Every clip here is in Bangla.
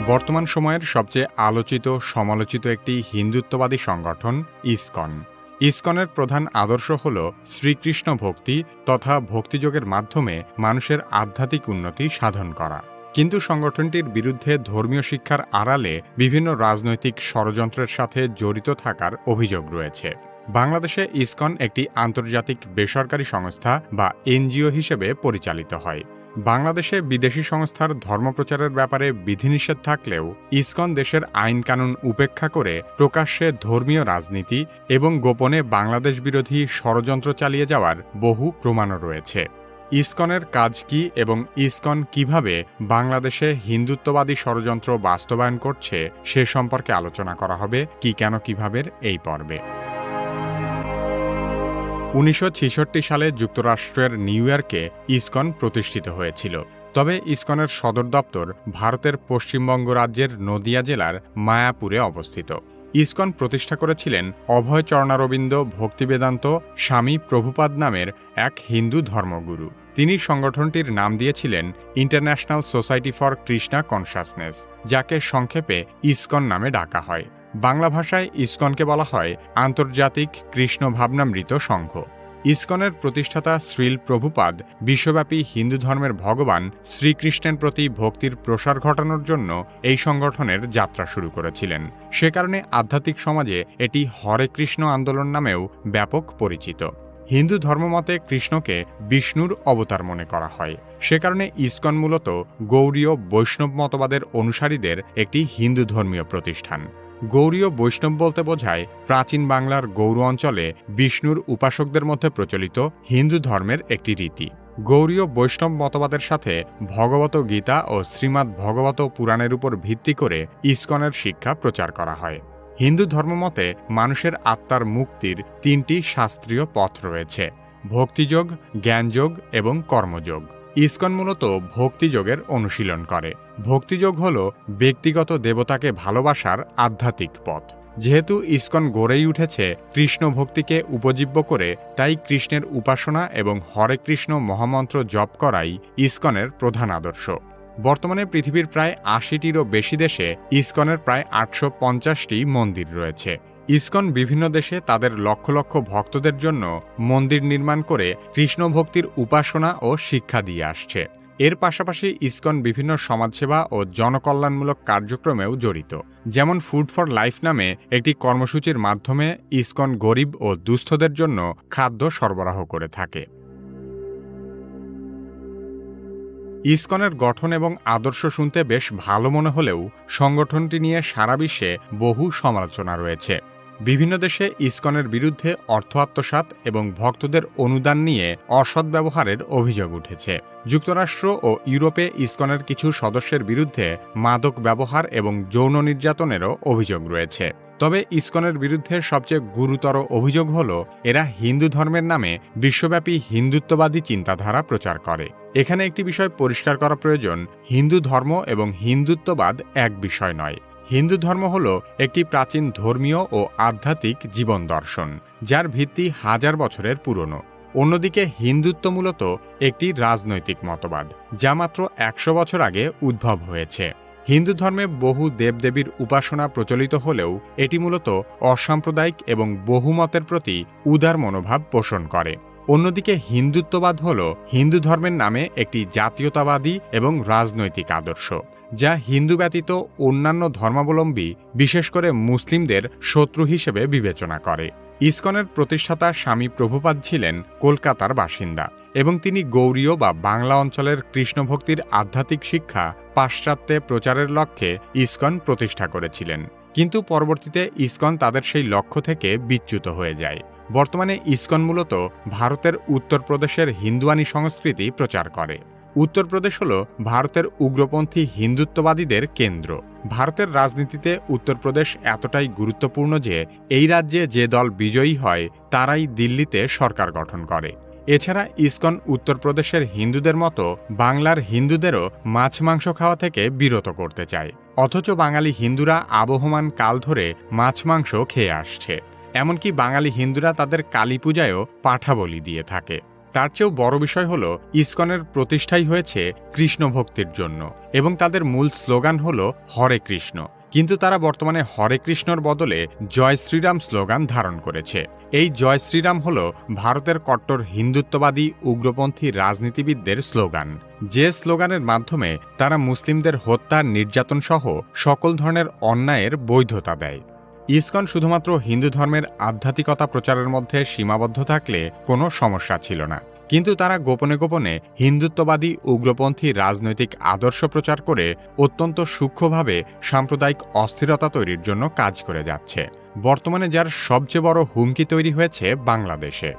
বর্তমান সময়ের সবচেয়ে আলোচিত সমালোচিত একটি হিন্দুত্ববাদী সংগঠন ইসকন। ইসকনের প্রধান আদর্শ হল শ্রীকৃষ্ণ ভক্তি তথা ভক্তিযোগের মাধ্যমে মানুষের আধ্যাত্মিক উন্নতি সাধন করা। কিন্তু সংগঠনটির বিরুদ্ধে ধর্মীয় শিক্ষার আড়ালে বিভিন্ন রাজনৈতিক ষড়যন্ত্রের সাথে জড়িত থাকার অভিযোগ রয়েছে। বাংলাদেশে ইসকন একটি আন্তর্জাতিক বেসরকারি সংস্থা বা এনজিও হিসেবে পরিচালিত হয়। বাংলাদেশে বিদেশি সংস্থার ধর্মপ্রচারের ব্যাপারে বিধিনিষেধ থাকলেও ইসকন দেশের আইন কানুন উপেক্ষা করে প্রকাশ্যে ধর্মীয় রাজনীতি এবং গোপনে বাংলাদেশ বিরোধী ষড়যন্ত্র চালিয়ে যাওয়ার বহু প্রমাণও রয়েছে। ইসকনের কাজ কি এবং ইসকন কিভাবে বাংলাদেশে হিন্দুত্ববাদী ষড়যন্ত্র বাস্তবায়ন করছে সে সম্পর্কে আলোচনা করা হবে কি কেন কিভাবের এই পর্বে। 1966 সালে যুক্তরাষ্ট্রের নিউ ইয়র্কে ইসকন প্রতিষ্ঠিত হয়েছিল। তবে ইসকনের সদর দপ্তর ভারতের পশ্চিমবঙ্গ রাজ্যের নদিয়া জেলার মায়াপুরে অবস্থিত। ইসকন প্রতিষ্ঠা করেছিলেন অভয় চরণারবিন্দ ভক্তিবেদান্ত স্বামী প্রভুপাদ নামের এক হিন্দু ধর্মগুরু। তিনি সংগঠনটির নাম দিয়েছিলেন international society for Krishna consciousness, যাকে সংক্ষেপে ইসকন নামে ডাকা হয়। বাংলা ভাষায় ইসকনকে বলা হয় আন্তর্জাতিক কৃষ্ণ ভাবনামৃত সংঘ। ইসকনের প্রতিষ্ঠাতা শ্রীল প্রভুপাদ বিশ্বব্যাপী হিন্দু ধর্মের ভগবান শ্রীকৃষ্ণের প্রতি ভক্তির প্রসার ঘটানোর জন্য এই সংগঠনের যাত্রা শুরু করেছিলেন। সে কারণে আধ্যাত্মিক সমাজে এটি হরে কৃষ্ণ আন্দোলন নামেও ব্যাপক পরিচিত। হিন্দু ধর্মমতে কৃষ্ণকে বিষ্ণুর অবতার মনে করা হয়। সে কারণে ইসকন মূলত গৌড়ীয় বৈষ্ণব মতবাদের অনুসারীদের একটি হিন্দু ধর্মীয় প্রতিষ্ঠান। গৌড়ীয় বৈষ্ণব বলতে বোঝায় প্রাচীন বাংলার গৌড় অঞ্চলে বিষ্ণুর উপাসকদের মধ্যে প্রচলিত হিন্দু ধর্মের একটি রীতি। গৌড়ীয় বৈষ্ণব মতবাদের সাথে ভগবত গীতা ও শ্রীমদ্ ভগবত পুরাণের উপর ভিত্তি করে ইসকনের শিক্ষা প্রচার করা হয়। হিন্দু ধর্মমতে মানুষের আত্মার মুক্তির 3টি শাস্ত্রীয় পথ রয়েছে: ভক্তিযোগ, জ্ঞানযোগ এবং কর্মযোগ। ইসকন মূলত ভক্তিযোগের অনুশীলন করে। ভক্তিযোগ হল ব্যক্তিগত দেবতাকে ভালোবাসার আধ্যাত্মিক পথ। যেহেতু ইসকন গড়েই উঠেছে কৃষ্ণ ভক্তিকে উপজীব্য করে, তাই কৃষ্ণের উপাসনা এবং হরে কৃষ্ণ মহামন্ত্র জপ করাই ইসকনের প্রধান আদর্শ। বর্তমানে পৃথিবীর প্রায় 80টিরও বেশি দেশে ইসকনের প্রায় 850টি মন্দির রয়েছে। ইসকন বিভিন্ন দেশে তাদের লক্ষ লক্ষ ভক্তদের জন্য মন্দির নির্মাণ করে কৃষ্ণ ভক্তির উপাসনা ও শিক্ষা দিয়ে আসছে। এর পাশাপাশি ইসকন বিভিন্ন সমাজসেবা ও জনকল্যাণমূলক কার্যক্রমেও জড়িত। যেমন ফুড ফর লাইফ নামে একটি কর্মসূচির মাধ্যমে ইসকন গরিব ও দুস্থদের জন্য খাদ্য সরবরাহ করে থাকে। ইসকনের গঠন এবং আদর্শ শুনতে বেশ ভালো মনে হলেও সংগঠনটি নিয়ে সারা বিশ্বে বহু সমালোচনা রয়েছে। বিভিন্ন দেশে ইসকনের বিরুদ্ধে অর্থ আত্মসাৎ এবং ভক্তদের অনুদান নিয়ে অসৎ ব্যবহারের অভিযোগ উঠেছে। যুক্তরাষ্ট্র ও ইউরোপে ইসকনের কিছু সদস্যের বিরুদ্ধে মাদক ব্যবহার এবং যৌন নির্যাতনেরও অভিযোগ রয়েছে। তবে ইসকনের বিরুদ্ধে সবচেয়ে গুরুতর অভিযোগ হল এরা হিন্দু ধর্মের নামে বিশ্বব্যাপী হিন্দুত্ববাদী চিন্তাধারা প্রচার করে। এখানে একটি বিষয় পরিষ্কার করা প্রয়োজন: হিন্দু ধর্ম এবং হিন্দুত্ববাদ এক বিষয় নয়। হিন্দু ধর্ম হল একটি প্রাচীন ধর্মীয় ও আধ্যাত্মিক জীবন দর্শন, যার ভিত্তি হাজার বছরের পুরনো। অন্যদিকে হিন্দুত্ব মূলত একটি রাজনৈতিক মতবাদ, যা মাত্র 100 বছর আগে উদ্ভব হয়েছে। হিন্দু ধর্মে বহু দেবদেবীর উপাসনা প্রচলিত হলেও এটি মূলত অসাম্প্রদায়িক এবং বহুমতের প্রতি উদার মনোভাব পোষণ করে। অন্যদিকে হিন্দুত্ববাদ হল হিন্দু ধর্মের নামে একটি জাতীয়তাবাদী এবং রাজনৈতিক আদর্শ, যা হিন্দু ব্যতীত অন্যান্য ধর্মাবলম্বী, বিশেষ করে মুসলিমদের শত্রু হিসেবে বিবেচনা করে। ইসকনের প্রতিষ্ঠাতা স্বামী প্রভুপাদ ছিলেন কলকাতার বাসিন্দা এবং তিনি গৌড়ীয় বা বাংলা অঞ্চলের কৃষ্ণভক্তির আধ্যাত্মিক শিক্ষা পাশ্চাত্যে প্রচারের লক্ষ্যে ইসকন প্রতিষ্ঠা করেছিলেন। কিন্তু পরবর্তীতে ইসকন তাদের সেই লক্ষ্য থেকে বিচ্যুত হয়ে যায়। বর্তমানে ইসকন মূলত ভারতের উত্তরপ্রদেশের হিন্দুয়ানি সংস্কৃতি প্রচার করে। উত্তরপ্রদেশ হল ভারতের উগ্রপন্থী হিন্দুত্ববাদীদের কেন্দ্র। ভারতের রাজনীতিতে উত্তরপ্রদেশ এতটাই গুরুত্বপূর্ণ যে এই রাজ্যে যে দল বিজয়ী হয় তারাই দিল্লিতে সরকার গঠন করে। এছাড়া ইসকন উত্তরপ্রদেশের হিন্দুদের মতো বাংলার হিন্দুদেরও মাছ মাংস খাওয়া থেকে বিরত করতে চায়। অথচ বাঙালি হিন্দুরা আবহমান কাল ধরে মাছ মাংস খেয়ে আসছে। এমনকি বাঙালি হিন্দুরা তাদের কালী পূজায়ও পাঠা বলি দিয়ে থাকে। তার চেয়েও বড় বিষয় হল ইসকনের প্রতিষ্ঠাই হয়েছে কৃষ্ণ ভক্তির জন্য এবং তাদের মূল স্লোগান হল হরে কৃষ্ণ। কিন্তু তারা বর্তমানে হরে কৃষ্ণর বদলে জয় শ্রীরাম স্লোগান ধারণ করেছে। এই জয় শ্রীরাম হল ভারতের কট্টর হিন্দুত্ববাদী উগ্রপন্থী রাজনীতিবিদদের স্লোগান, যে স্লোগানের মাধ্যমে তারা মুসলিমদের হত্যা, নির্যাতন সহ সকল ধরনের অন্যায়ের বৈধতা দেয়। ইসকন শুধুমাত্র হিন্দু ধর্মের আধ্যাত্মিকতা প্রচারের মধ্যে সীমাবদ্ধ থাকলে কোনো সমস্যা ছিল না, কিন্তু তারা গোপনে গোপনে হিন্দুত্ববাদী উগ্রপন্থী রাজনৈতিক আদর্শ প্রচার করে অত্যন্ত সূক্ষ্মভাবে সাম্প্রদায়িক অস্থিরতা তৈরির জন্য কাজ করে যাচ্ছে, বর্তমানে যার সবচেয়ে বড় হুমকি তৈরি হয়েছে বাংলাদেশে।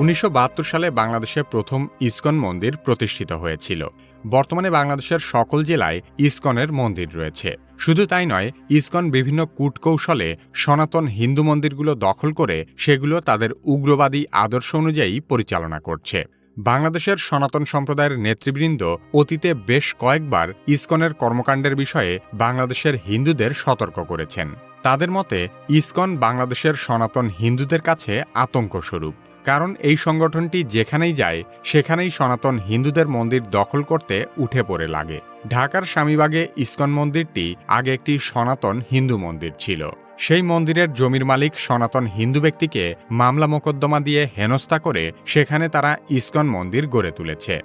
1972 সালে বাংলাদেশে প্রথম ইসকন মন্দির প্রতিষ্ঠিত হয়েছিল। বর্তমানে বাংলাদেশের সকল জেলায় ইসকনের মন্দির রয়েছে। শুধু তাই নয়, ইসকন বিভিন্ন কূটকৌশলে সনাতন হিন্দু মন্দিরগুলো দখল করে সেগুলো তাদের উগ্রবাদী আদর্শ অনুযায়ী পরিচালনা করছে। বাংলাদেশের সনাতন সম্প্রদায়ের নেতৃবৃন্দ অতীতে বেশ কয়েকবার ইসকনের কর্মকাণ্ডের বিষয়ে বাংলাদেশের হিন্দুদের সতর্ক করেছেন। তাদের মতে ইসকন বাংলাদেশের সনাতন হিন্দুদের কাছে আতঙ্কস্বরূপ, কারণ এই সংগঠনটি যেখানেই যায় সেখানেই সনাতন হিন্দুদের মন্দির দখল করতে উঠে পড়ে লাগে। ঢাকার স্বামীবাগে ইসকন মন্দিরটি আগে একটি সনাতন হিন্দু মন্দির ছিল। সেই মন্দিরের জমির মালিক সনাতন হিন্দু ব্যক্তিকে মামলা মোকদ্দমা দিয়ে হেনস্থা করে সেখানে তারা ইসকন মন্দির গড়ে তুলেছে।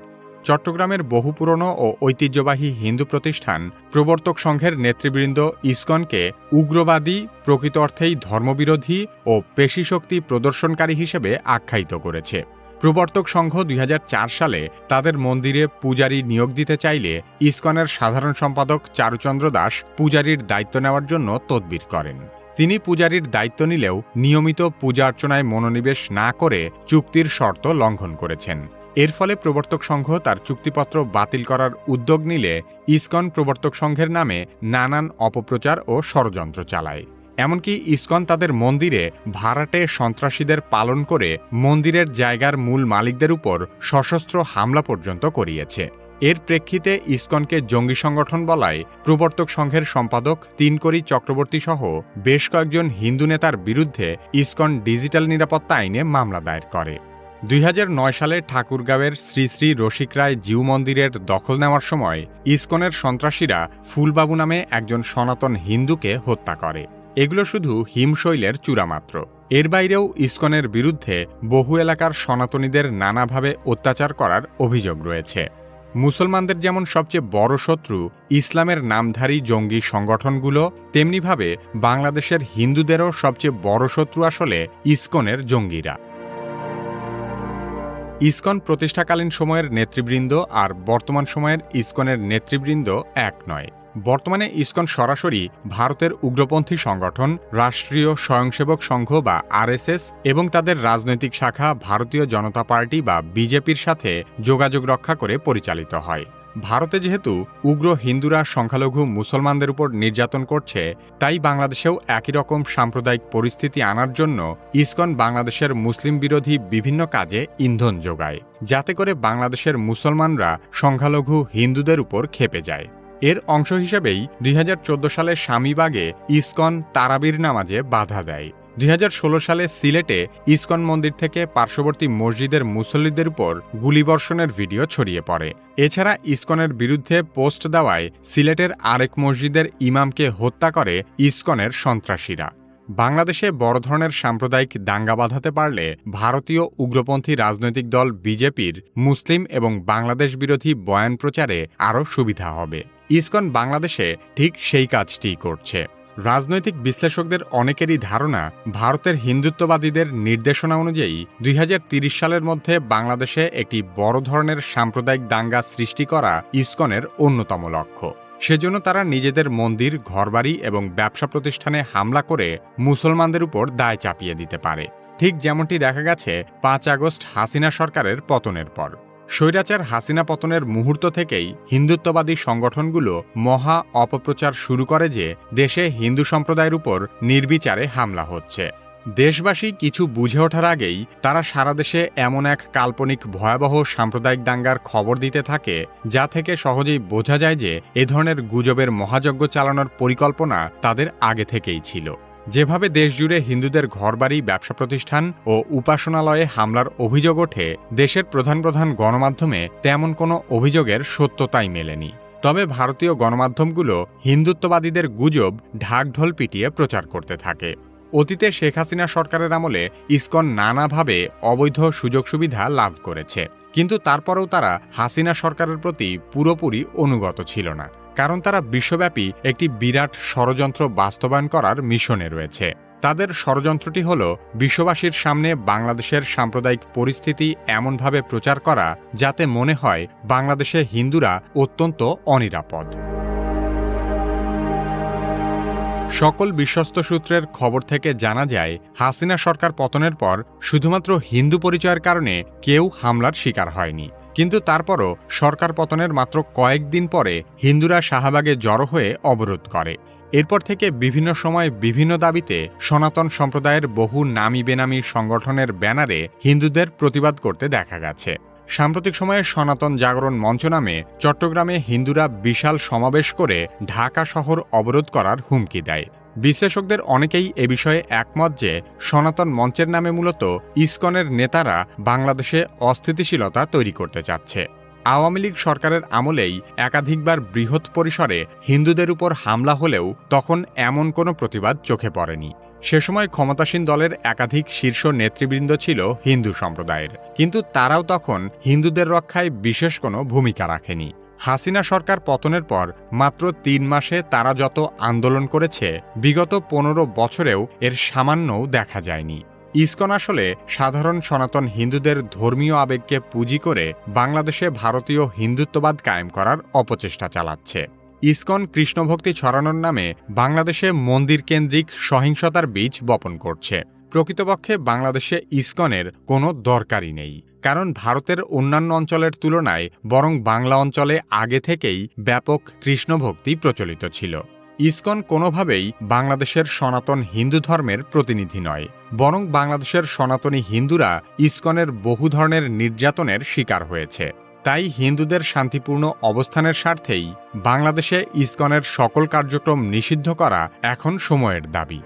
চট্টগ্রামের বহু পুরনো ও ঐতিহ্যবাহী হিন্দু প্রতিষ্ঠান প্রবর্তক সংঘের নেতৃবৃন্দ ইসকনকে উগ্রবাদী, প্রকৃত অর্থেই ধর্মবিরোধী ও পেশিশক্তি প্রদর্শনকারী হিসেবে আখ্যায়িত করেছে। প্রবর্তক সংঘ 2004 সালে তাদের মন্দিরে পূজারী নিয়োগ দিতে চাইলে ইসকনের সাধারণ সম্পাদক চারুচন্দ্র দাস পূজারীর দায়িত্ব নেওয়ার জন্য তদবির করেন। তিনি পূজারীর দায়িত্ব নিলেও নিয়মিত পূজা অর্চনায় মনোনিবেশ না করে চুক্তির শর্ত লঙ্ঘন করেছেন। এর ফলে প্রবর্তক সংঘ তার চুক্তিপত্র বাতিল করার উদ্যোগ নিলে ইসকন প্রবর্তক সংঘের নামে নানান অপপ্রচার ও ষড়যন্ত্র চালায়। এমনকি ইসকন তাদের মন্দিরে ভাড়াটে সন্ত্রাসীদের পালন করে মন্দিরের জায়গার মূল মালিকদের উপর সশস্ত্র হামলা পর্যন্ত করিয়েছে। এর প্রেক্ষিতে ইসকনকে জঙ্গি সংগঠন বলায় প্রবর্তক সংঘের সম্পাদক তিনকড়ি চক্রবর্তী সহ বেশ কয়েকজন হিন্দু নেতার বিরুদ্ধে ইসকন ডিজিটাল নিরাপত্তা আইনে মামলা দায়ের করে। 2009 সালে ঠাকুরগাঁওয়ের শ্রী শ্রী রসিক রায় জিউ মন্দিরের দখল নেওয়ার সময় ইসকনের সন্ত্রাসীরা ফুলবাবু নামে একজন সনাতন হিন্দুকে হত্যা করে। এগুলো শুধু হিমশৈলের চূড়ামাত্র। এর বাইরেও ইসকনের বিরুদ্ধে বহু এলাকার সনাতনীদের নানাভাবে অত্যাচার করার অভিযোগ রয়েছে। মুসলমানদের যেমন সবচেয়ে বড় শত্রু ইসলামের নামধারী জঙ্গি সংগঠনগুলো, তেমনিভাবে বাংলাদেশের হিন্দুদেরও সবচেয়ে বড় শত্রু আসলে ইসকনের জঙ্গিরা। ইসকন প্রতিষ্ঠাকালীন সময়ের নেতৃবৃন্দ আর বর্তমান সময়ের ইসকনের নেতৃবৃন্দ এক নয়। বর্তমানে ইসকন সরাসরি ভারতের উগ্রপন্থী সংগঠন রাষ্ট্রীয় স্বয়ংসেবক সংঘ বা আরএসএস এবং তাদের রাজনৈতিক শাখা ভারতীয় জনতা পার্টি বা বিজেপির সাথে যোগাযোগ রক্ষা করে পরিচালিত হয়। ভারতে যেহেতু উগ্র হিন্দুরা সংখ্যালঘু মুসলমানদের উপর নির্যাতন করছে, তাই বাংলাদেশেও একই রকম সাম্প্রদায়িক পরিস্থিতি আনার জন্য ইসকন বাংলাদেশের মুসলিম বিরোধী বিভিন্ন কাজে ইন্ধন যোগায়, যাতে করে বাংলাদেশের মুসলমানরা সংখ্যালঘু হিন্দুদের উপর ক্ষেপে যায়। এর অংশ হিসেবেই 2014 সালে স্বামীবাগে ইসকন তারাবির নামাজে বাধা দেয়। 2016 সালে সিলেটে ইসকন মন্দির থেকে পার্শ্ববর্তী মসজিদের মুসল্লিদের উপর গুলিবর্ষণের ভিডিও ছড়িয়ে পড়ে। এছাড়া ইসকনের বিরুদ্ধে পোস্ট দেওয়ায় সিলেটের আরেক মসজিদের ইমামকে হত্যা করে ইসকনের সন্ত্রাসীরা। বাংলাদেশে বড় ধরনের সাম্প্রদায়িক দাঙ্গা বাঁধাতে পারলে ভারতীয় উগ্রপন্থী রাজনৈতিক দল বিজেপির মুসলিম এবং বাংলাদেশ বিরোধী বয়ান প্রচারে আরও সুবিধা হবে। ইসকন বাংলাদেশে ঠিক সেই কাজটিই করছে। রাজনৈতিক বিশ্লেষকদের অনেকেরই ধারণা, ভারতের হিন্দুত্ববাদীদের নির্দেশনা অনুযায়ী 2030 সালের মধ্যে বাংলাদেশে একটি বড় ধরনের সাম্প্রদায়িক দাঙ্গা সৃষ্টি করা ইসকনের অন্যতম লক্ষ্য। সেজন্য তারা নিজেদের মন্দির, ঘরবাড়ি এবং ব্যবসা প্রতিষ্ঠানে হামলা করে মুসলমানদের উপর দায় চাপিয়ে দিতে পারে, ঠিক যেমনটি দেখা গেছে 5 আগস্ট হাসিনা সরকারের পতনের পর। স্বৈরাচার হাসিনা পতনের মুহূর্ত থেকেই হিন্দুত্ববাদী সংগঠনগুলো মহা অপপ্রচার শুরু করে যে দেশে হিন্দু সম্প্রদায়ের উপর নির্বিচারে হামলা হচ্ছে। দেশবাসী কিছু বুঝে ওঠার আগেই তারা সারা দেশে এমন এক কাল্পনিক ভয়াবহ সাম্প্রদায়িক দাঙ্গার খবর দিতে থাকে, যা থেকে সহজেই বোঝা যায় যে এ ধরনের গুজবের মহাযজ্ঞ চালানোর পরিকল্পনা তাদের আগে থেকেই ছিল। যেভাবে দেশজুড়ে হিন্দুদের ঘরবাড়ি, ব্যবসা প্রতিষ্ঠান ও উপাসনালয়ে হামলার অভিযোগ ওঠে, দেশের প্রধান প্রধান গণমাধ্যমে তেমন কোনো অভিযোগের সত্যতাই মেলেনি। তবে ভারতীয় গণমাধ্যমগুলো হিন্দুত্ববাদীদের গুজব ঢাকঢোল পিটিয়ে প্রচার করতে থাকে। অতীতে শেখ হাসিনা সরকারের আমলে ইসকন নানাভাবে অবৈধ সুযোগ সুবিধা লাভ করেছে, কিন্তু তারপরেও তারা হাসিনা সরকারের প্রতি পুরোপুরি অনুগত ছিল না, কারণ তারা বিশ্বব্যাপী একটি বিরাট ষড়যন্ত্র বাস্তবায়ন করার মিশনে রয়েছে। তাদের ষড়যন্ত্রটি হল বিশ্ববাসীর সামনে বাংলাদেশের সাম্প্রদায়িক পরিস্থিতি এমনভাবে প্রচার করা যাতে মনে হয় বাংলাদেশে হিন্দুরা অত্যন্ত অনিরাপদ। সকল বিশ্বস্ত সূত্রের খবর থেকে জানা যায়, হাসিনা সরকার পতনের পর শুধুমাত্র হিন্দু পরিচয়ের কারণে কেউ হামলার শিকার হয়নি, কিন্তু তারপরও সরকার পতনের মাত্র কয়েকদিন পরে হিন্দুরা শাহবাগে জড়ো হয়ে অবরোধ করে। এরপর থেকে বিভিন্ন সময় বিভিন্ন দাবিতে সনাতন সম্প্রদায়ের বহু নামী বেনামী সংগঠনের ব্যানারে হিন্দুদের প্রতিবাদ করতে দেখা গেছে। সাম্প্রতিক সময়ে সনাতন জাগরণ মঞ্চ নামে চট্টগ্রামে হিন্দুরা বিশাল সমাবেশ করে ঢাকা শহর অবরোধ করার হুমকি দেয়। বিশ্লেষকদের অনেকেই এ বিষয়ে একমত যে সনাতন মঞ্চের নামে মূলত ইসকনের নেতারা বাংলাদেশে অস্থিতিশীলতা তৈরি করতে চাচ্ছে। আওয়ামী লীগ সরকারের আমলেই একাধিকবার বৃহৎ পরিসরে হিন্দুদের উপর হামলা হলেও তখন এমন কোনো প্রতিবাদ চোখে পড়েনি। সে সময় ক্ষমতাসীন দলের একাধিক শীর্ষ নেতৃবৃন্দ ছিল হিন্দু সম্প্রদায়ের, কিন্তু তারাও তখন হিন্দুদের রক্ষায় বিশেষ কোনো ভূমিকা রাখেনি। হাসিনা সরকার পতনের পর মাত্র ৩ মাসে তারা যত আন্দোলন করেছে, বিগত ১৫ বছরেও এর সামান্যও দেখা যায়নি। ইসকন আসলে সাধারণ সনাতন হিন্দুদের ধর্মীয় আবেগকে পুঁজি করে বাংলাদেশে ভারতীয় হিন্দুত্ববাদ কায়েম করার অপচেষ্টা চালাচ্ছে। ইসকন কৃষ্ণভক্তি ছড়ানোর নামে বাংলাদেশে মন্দির কেন্দ্রিক সহিংসতার বীজ বপন করছে। প্রকৃতপক্ষে বাংলাদেশে ইসকনের কোনো দরকারই নেই, কারণ ভারতের অন্যান্য অঞ্চলের তুলনায় বরং বাংলা অঞ্চলে আগে থেকেই ব্যাপক কৃষ্ণভক্তি প্রচলিত ছিল। ইসকন কোনোভাবেই বাংলাদেশের সনাতন হিন্দু ধর্মের প্রতিনিধি নয়, বরং বাংলাদেশের সনাতনী হিন্দুরা ইসকনের বহু ধরনের নির্যাতনের শিকার হয়েছে। তাই হিন্দুদের শান্তিপূর্ণ অবস্থানের স্বার্থেই বাংলাদেশে ইসকনের সকল কার্যক্রম নিষিদ্ধ করা এখন সময়ের দাবি।